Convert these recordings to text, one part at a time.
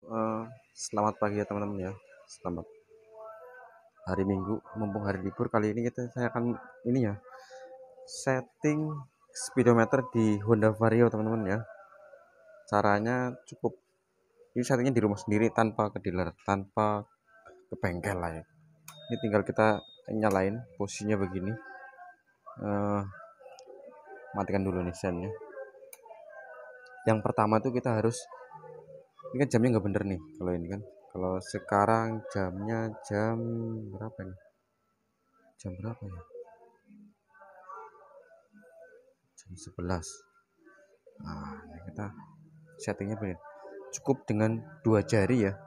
Eh, Selamat pagi ya teman-teman ya. Selamat hari Minggu, mumpung hari libur kali ini saya akan ini ya setting speedometer di Honda Vario teman-teman ya. Caranya cukup ini settingnya di rumah sendiri tanpa ke dealer, tanpa ke bengkel lah ya. Ini tinggal kita nyalain posisinya begini. Eh, Matikan dulu nih sennya. Yang pertama tuh kita harus ini kan jamnya nggak bener nih kalau ini kan. Kalau sekarang jamnya jam berapa nih? Jam berapa ya? Jam 11. Nah, ini kita settingnya begini. Cukup dengan 2 jari ya.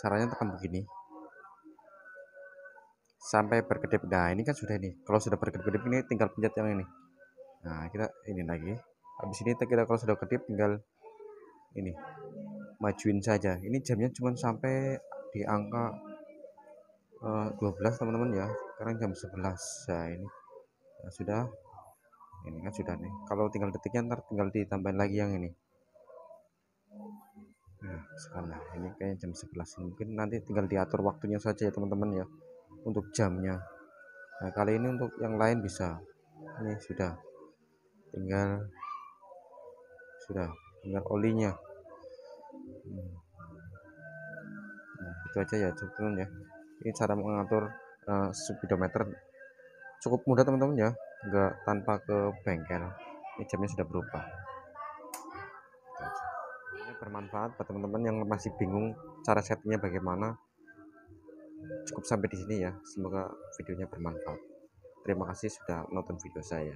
Caranya tekan begini sampai berkedip. Nah, ini kan sudah ini. Kalau sudah berkedip ini tinggal pencet yang ini. Nah, kita ini lagi. Habis ini kita kalau sudah kedip tinggal ini majuin saja. Ini jamnya cuma sampai di angka 12 teman-teman ya. Sekarang jam 11. Nah, ini nah, sudah ini kan sudah nih. Kalau tinggal detiknya ntar tinggal ditambahin lagi yang ini. Nah, sekarang nah, ini kayaknya jam 11. Mungkin nanti tinggal diatur waktunya saja ya teman-teman ya untuk jamnya. Nah, kali ini untuk yang lain bisa. Ini tinggal sudah tinggal olinya. Nah, itu aja ya teman-teman ya. Ini cara mengatur speedometer cukup mudah teman-teman ya, enggak tanpa ke bengkel. Ini jamnya sudah berubah. Ini bermanfaat buat teman-teman yang masih bingung cara settingnya bagaimana. Cukup sampai di sini ya. Semoga videonya bermanfaat. Terima kasih sudah nonton video saya.